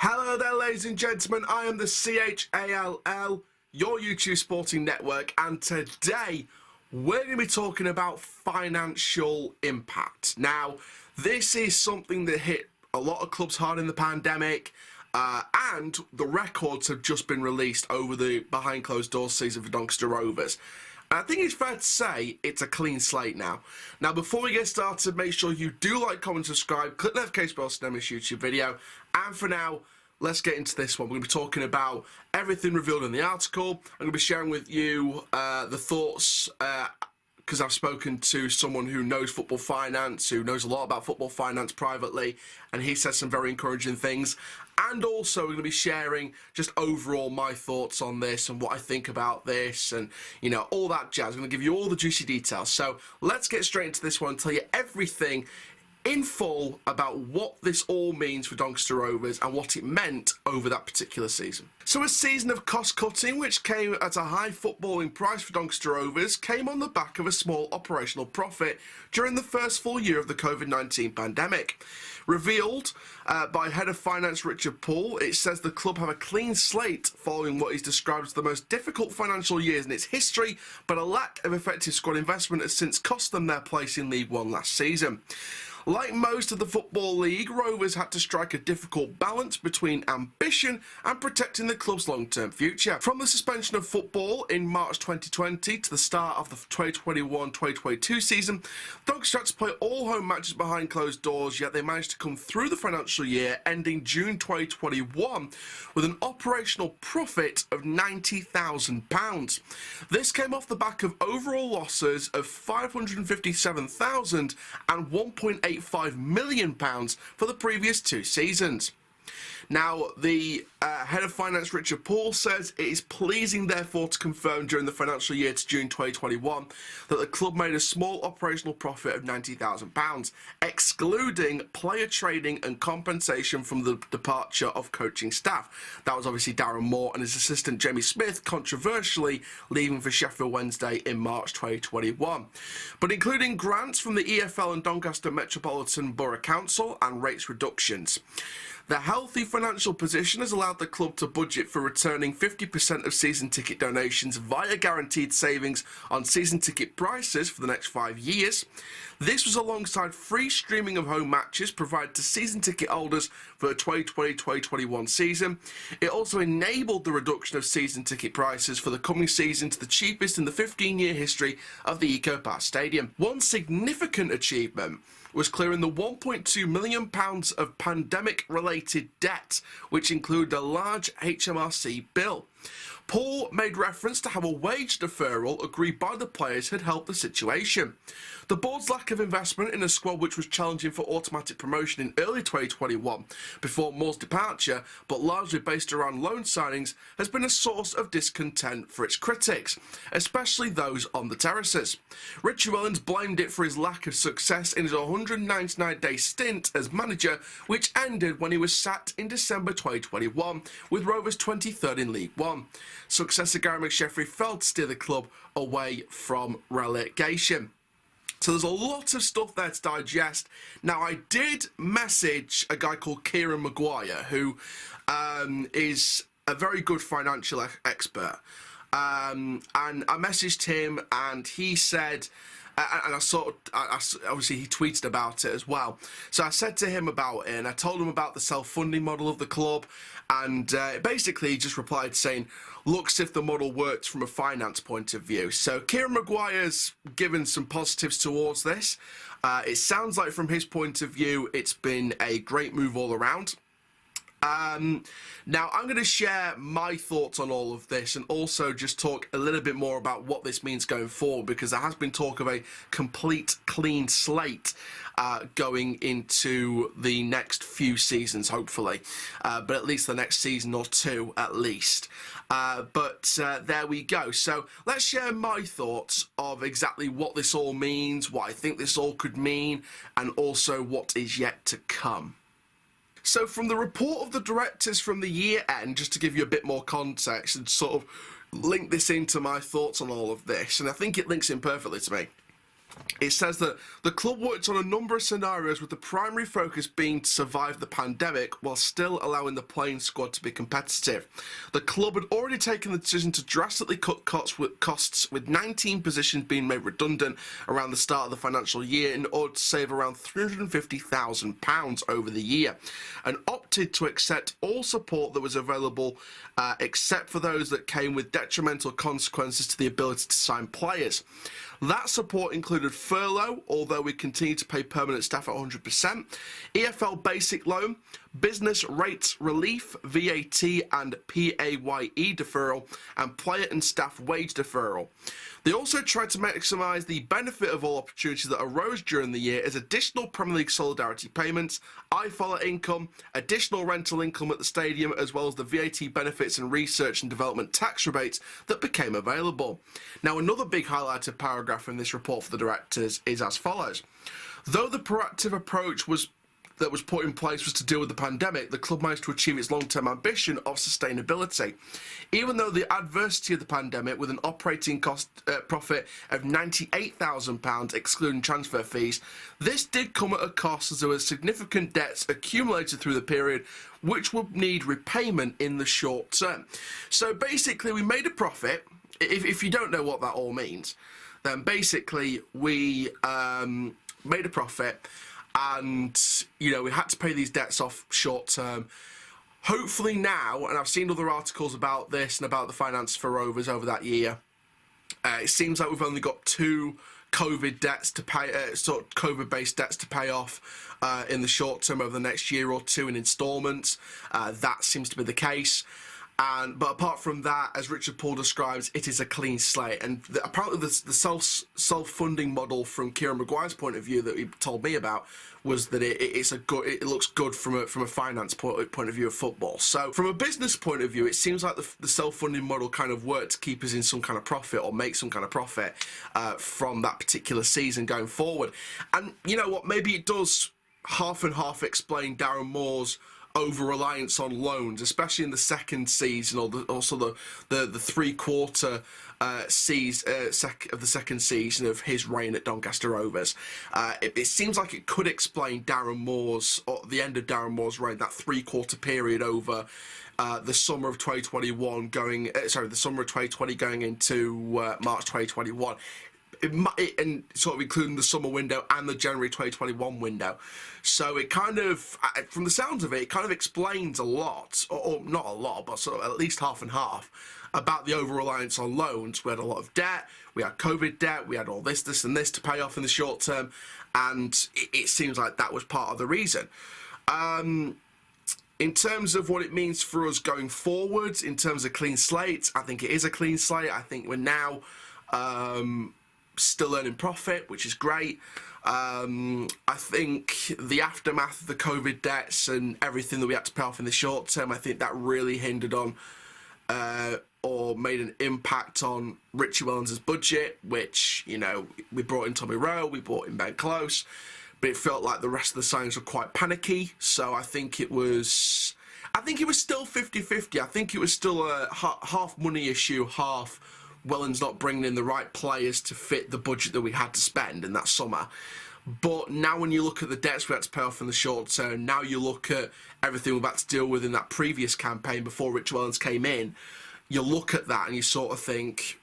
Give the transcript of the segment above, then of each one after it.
Hello there, ladies and gentlemen. I am the CHALL, your YouTube Sporting Network, and today we're going to be talking about financial impact. Now, this is something that hit a lot of clubs hard in the pandemic, and the records have just been released over the behind closed doors season for Doncaster Rovers. I think it's fair to say it's a clean slate now. Now, before we get started, make sure you do like, comment, subscribe, click the notification bell to never miss this YouTube video. And for now, let's get into this one. We're going to be talking about everything revealed in the article. I'm going to be sharing with you the thoughts, because I've spoken to someone who knows football finance, who knows a lot about football finance privately, and he said some very encouraging things. And also, we're going to be sharing just overall my thoughts on this and what I think about this and, you know, all that jazz. I'm going to give you all the juicy details. So let's get straight into this one and tell you everything in full about what this all means for Doncaster Rovers and what it meant over that particular season. So a season of cost-cutting, which came at a high footballing price for Doncaster Rovers, came on the back of a small operational profit during the first full year of the COVID-19 pandemic. Revealed by Head of Finance Richard Poole, it says the club have a clean slate following what is described as the most difficult financial years in its history, but a lack of effective squad investment has since cost them their place in League One last season. Like most of the Football League, Rovers had to strike a difficult balance between ambition and protecting the club's long-term future. From the suspension of football in March 2020 to the start of the 2021-2022 season, Doncaster had to play all home matches behind closed doors, yet they managed to come through the financial year ending June 2021 with an operational profit of £90,000. This came off the back of overall losses of £557,000 and £1.85 million for the previous two seasons. Now, the Head of Finance Richard Poole says it is pleasing, therefore, to confirm during the financial year to June 2021 that the club made a small operational profit of £90,000, excluding player trading and compensation from the departure of coaching staff. That was obviously Darren Moore and his assistant Jamie Smith, controversially leaving for Sheffield Wednesday in March 2021. But including grants from the EFL and Doncaster Metropolitan Borough Council and rates reductions. The healthy financial position has allowed the club to budget for returning 50% of season ticket donations via guaranteed savings on season ticket prices for the next 5 years. This was alongside free streaming of home matches provided to season ticket holders for the 2020-2021 season. It also enabled the reduction of season ticket prices for the coming season to the cheapest in the 15-year history of the Eco Park Stadium. One significant achievement was clearing the £1.2 million of pandemic-related debt, which included a large HMRC bill. Paul made reference to how a wage deferral agreed by the players had helped the situation. The board's lack of investment in a squad which was challenging for automatic promotion in early 2021 before Moore's departure, but largely based around loan signings, has been a source of discontent for its critics, especially those on the terraces. Richie Wellens blamed it for his lack of success in his 199-day stint as manager, which ended when he was sacked in December 2021, with Rovers 23rd in League One. Successor Gary McSheffrey failed to steer the club away from relegation. So there's a lot of stuff there to digest. Now, I did message a guy called Kieran Maguire, who is a very good financial expert. And I messaged him, and he said, and obviously he tweeted about it as well. So I said to him about it, and I told him about the self-funding model of the club, and basically he just replied saying, looks if the model works from a finance point of view. So Kieran Maguire's given some positives towards this. It sounds like from his point of view, it's been a great move all around. Now, I'm going to share my thoughts on all of this and also just talk a little bit more about what this means going forward, because there has been talk of a complete clean slate going into the next few seasons, hopefully, but at least the next season or two at least. But there we go. So let's share my thoughts of exactly what this all means, what I think this all could mean, and also what is yet to come. So from the report of the directors from the year end, just to give you a bit more context and sort of link this into my thoughts on all of this, and I think it links in perfectly to me. It says that the club worked on a number of scenarios with the primary focus being to survive the pandemic while still allowing the playing squad to be competitive. The club had already taken the decision to drastically cut costs with 19 positions being made redundant around the start of the financial year in order to save around £350,000 over the year, and opted to accept all support that was available except for those that came with detrimental consequences to the ability to sign players. That support included furlough, although we continue to pay permanent staff at 100%, EFL basic loan, business rates relief, VAT and PAYE deferral, and player and staff wage deferral. They also tried to maximise the benefit of all opportunities that arose during the year as additional Premier League solidarity payments, IFOLA income, additional rental income at the stadium, as well as the VAT benefits and research and development tax rebates that became available. Now, another big highlighted paragraph in this report for the directors is as follows. Though the proactive approach that was put in place was to deal with the pandemic, the club managed to achieve its long-term ambition of sustainability. Even though the adversity of the pandemic, with an operating profit of £98,000 excluding transfer fees, this did come at a cost as there were significant debts accumulated through the period which would need repayment in the short term. So basically we made a profit. If you don't know what that all means, then basically we made a profit, and, you know, we had to pay these debts off short term. Hopefully now, and I've seen other articles about this and about the finance for Rovers over that year, it seems like we've only got 2 COVID debts to pay, sort of COVID-based debts to pay off in the short term over the next year or 2 in instalments. That seems to be the case. But apart from that, as Richard Paul describes, it is a clean slate. And apparently the self-funding model from Kieran Maguire's point of view that he told me about was that it looks good from a finance point of view of football. So from a business point of view, it seems like the self-funding model kind of worked to keep us in some kind of profit or make some kind of profit from that particular season going forward. And you know what? Maybe it does half and half explain Darren Moore's over-reliance on loans, especially in the second season, or also the three-quarter of the second season of his reign at Doncaster Rovers. It seems like it could explain Darren Moore's, or the end of Darren Moore's reign, that three-quarter period over the summer of 2021 the summer of 2020 going into March 2021. And sort of including the summer window and the January 2021 window. So it kind of, from the sounds of it, it kind of explains a lot, or not a lot, but sort of at least half and half, about the over-reliance on loans. We had a lot of debt, we had COVID debt, we had all this and this to pay off in the short term, and it seems like that was part of the reason. In terms of what it means for us going forward, in terms of clean slate, I think it is a clean slate. I think we're now still earning profit, which is great. I think the aftermath of the COVID debts and everything that we had to pay off in the short term, I think that really hindered on or made an impact on Richie Wellens' budget, which, you know, we brought in Tommy Rowe, we brought in Ben Close, but it felt like the rest of the signings were quite panicky. So I think it was still 50-50. I think it was still a half money issue, half Wellens not bringing in the right players to fit the budget that we had to spend in that summer. But now when you look at the debts we had to pay off in the short term, now you look at everything we've had to deal with in that previous campaign before Rich Wellens came in, you look at that and you sort of think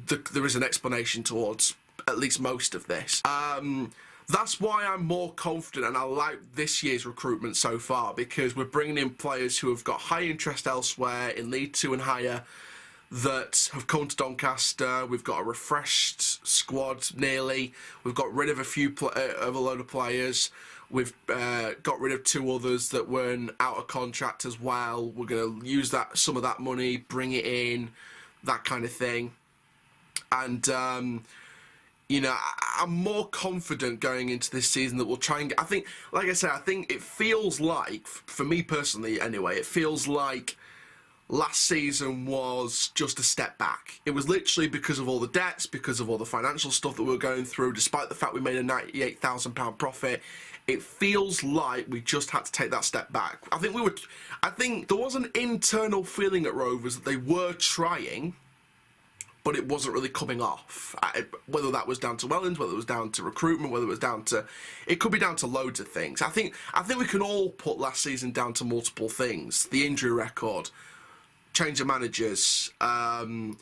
there is an explanation towards at least most of this. That's why I'm more confident, and I like this year's recruitment so far, because we're bringing in players who have got high interest elsewhere in League 2 and higher, that have come to Doncaster. We've got a refreshed squad nearly. We've got rid of a load of players. We've got rid of 2 others that weren't out of contract as well. We're going to use some of that money, bring it in, that kind of thing. And you know, I'm more confident going into this season that we'll try and get, I think, like I said, I think it feels like, for me personally anyway, it feels like last season was just a step back. It was literally because of all the debts, because of all the financial stuff that we were going through, despite the fact we made a £98,000 profit. It feels like we just had to take that step back. I think there was an internal feeling at Rovers that they were trying, but it wasn't really coming off. Whether that was down to Wellens, whether it was down to recruitment, whether it was down to... It could be down to loads of things. I think we can all put last season down to multiple things. The injury record, change of managers, most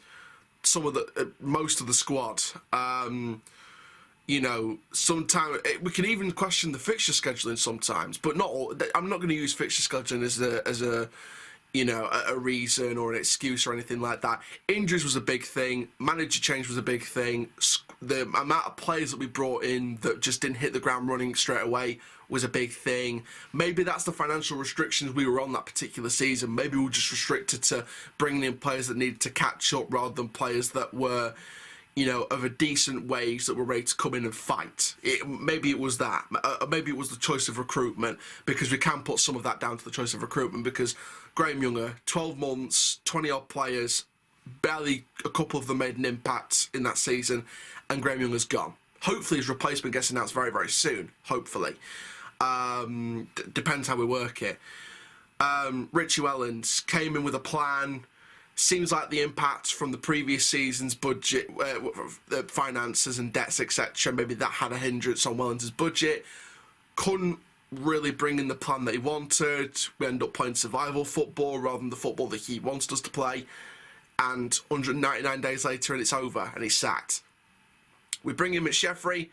of the squad. You know, sometimes we can even question the fixture scheduling sometimes, but not all. I'm not going to use fixture scheduling as a reason or an excuse or anything like that. Injuries was a big thing. Manager change was a big thing. The amount of players that we brought in that just didn't hit the ground running straight away was a big thing. Maybe that's the financial restrictions we were on that particular season. Maybe we were just restricted to bringing in players that needed to catch up rather than players that were, you know, of a decent wage that were ready to come in and fight. Maybe it was that. Maybe it was the choice of recruitment, because we can put some of that down to the choice of recruitment, because Graham Younger, 12 months, 20-odd players, barely a couple of them made an impact in that season, and Graham Younger's gone. Hopefully his replacement gets announced very, very soon. Hopefully. Depends how we work it. Richie Wellens came in with a plan. Seems like the impact from the previous season's budget, finances and debts, etc., maybe that had a hindrance on Wellens' budget. Couldn't really bring in the plan that he wanted. We end up playing survival football rather than the football that he wants us to play. And 199 days later, and it's over, and he's sacked. We bring in McSheffrey.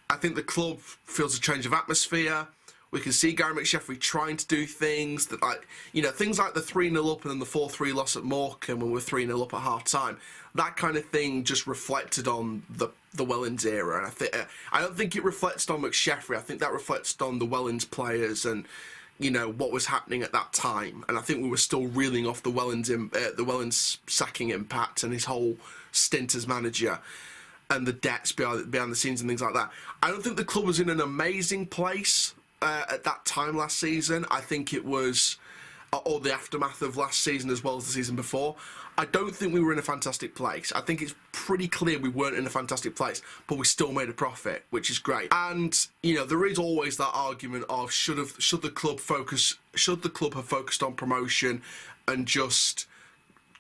I think the club feels a change of atmosphere. We can see Gary McSheffrey trying to do things that, like, you know, things like the 3-0 up and then the 4-3 loss at Morecambe when we were 3-0 up at half-time. That kind of thing just reflected on the Wellens era. And I don't think it reflects on McSheffrey. I think that reflects on the Wellens players and, you know, what was happening at that time. And I think we were still reeling off the Wellens sacking impact and his whole stint as manager and the debts behind the scenes and things like that. I don't think the club was in an amazing place at that time last season. I think it was, or the aftermath of last season as well as the season before. I don't think we were in a fantastic place. I think it's pretty clear we weren't in a fantastic place, but we still made a profit, which is great. And, you know, there is always that argument of should the club have focused on promotion and just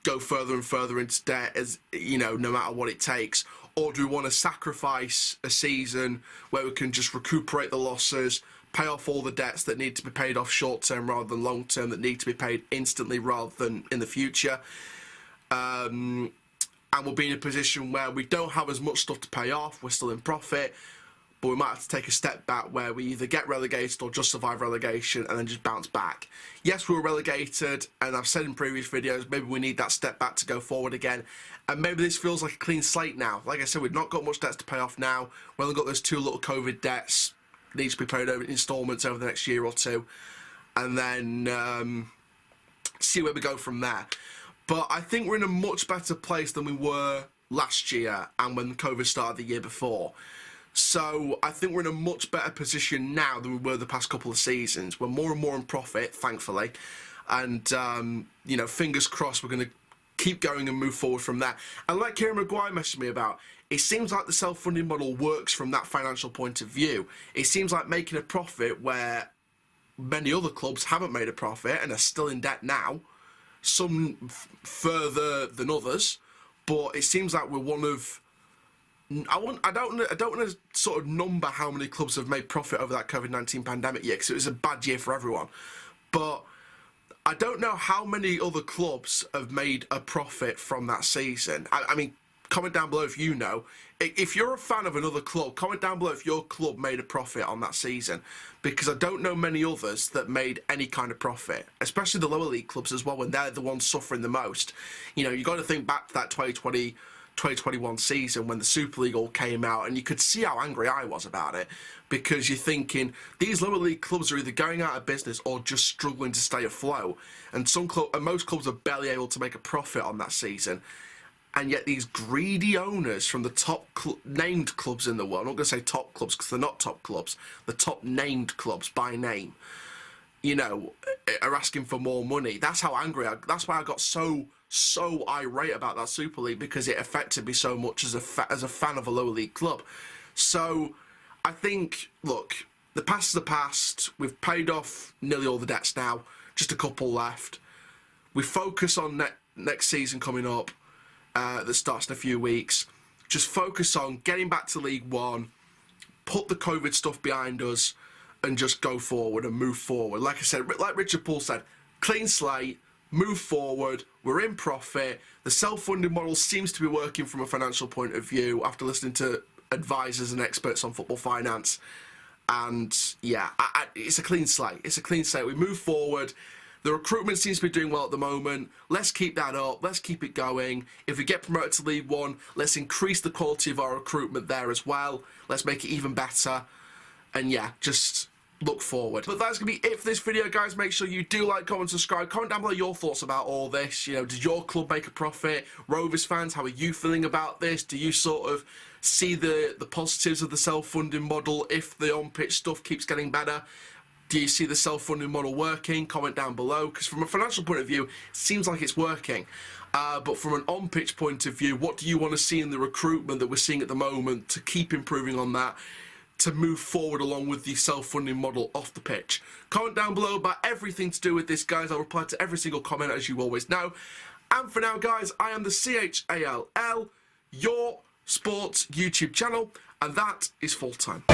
go further and further into debt, as, you know, no matter what it takes, or do we want to sacrifice a season where we can just recuperate the losses, pay off all the debts that need to be paid off short-term rather than long-term, that need to be paid instantly rather than in the future. And we'll be in a position where we don't have as much stuff to pay off, we're still in profit, but we might have to take a step back where we either get relegated or just survive relegation and then just bounce back. Yes, we were relegated, and I've said in previous videos, maybe we need that step back to go forward again. And maybe this feels like a clean slate now. Like I said, we've not got much debts to pay off now. We've only got those 2 little COVID debts. Needs to be paid over in instalments over the next year or two, and then see where we go from there. But I think we're in a much better place than we were last year and when COVID started the year before. So I think we're in a much better position now than we were the past couple of seasons. We're more and more in profit, thankfully, and you know, fingers crossed we're going to keep going and move forward from there. And like Kieran Maguire messaged me about, it seems like the self-funding model works from that financial point of view. It seems like making a profit where many other clubs haven't made a profit and are still in debt now, some further than others, but it seems like we're one of... I don't want to sort of number how many clubs have made profit over that COVID-19 pandemic year, because it was a bad year for everyone. But I don't know how many other clubs have made a profit from that season. I mean, comment down below if you know. If you're a fan of another club, comment down below if your club made a profit on that season, because I don't know many others that made any kind of profit, especially the lower league clubs as well, when they're the ones suffering the most. You know, you got to think back to that 2020-2021 season when the Super League all came out, and you could see how angry I was about it, because you're thinking these lower league clubs are either going out of business or just struggling to stay afloat, and most clubs are barely able to make a profit on that season. And yet these greedy owners from the top named clubs in the world, I'm not going to say top clubs because they're not top clubs, the top named clubs by name, you know, are asking for more money. That's how angry that's why I got so irate about that Super League, because it affected me so much as a fan of a lower league club. So I think, look, the past is the past. We've paid off nearly all the debts now, just a couple left. We focus on next season coming up. that starts in a few weeks. Just focus on getting back to League One, put the COVID stuff behind us, and just go forward and move forward. Like I said, like Richard Poole said, clean slate, move forward, we're in profit. The self-funding model seems to be working from a financial point of view after listening to advisors and experts on football finance. And yeah, it's a clean slate. It's a clean slate. We move forward. The recruitment seems to be doing well at the moment. Let's keep that up. Let's keep it going. If we get promoted to League One, let's increase the quality of our recruitment there as well. Let's make it even better. And yeah, just look forward. But that's going to be it for this video, guys. Make sure you do like, comment, subscribe. Comment down below your thoughts about all this. You know, did your club make a profit? Rovers fans, how are you feeling about this? Do you sort of see the positives of the self-funding model if the on-pitch stuff keeps getting better? Do you see the self-funding model working? Comment down below, because from a financial point of view, it seems like it's working. But from an on-pitch point of view, what do you want to see in the recruitment that we're seeing at the moment to keep improving on that, to move forward along with the self-funding model off the pitch? Comment down below about everything to do with this, guys. I'll reply to every single comment, as you always know. And for now, guys, I am the CHALL, your sports YouTube channel, and that is full time.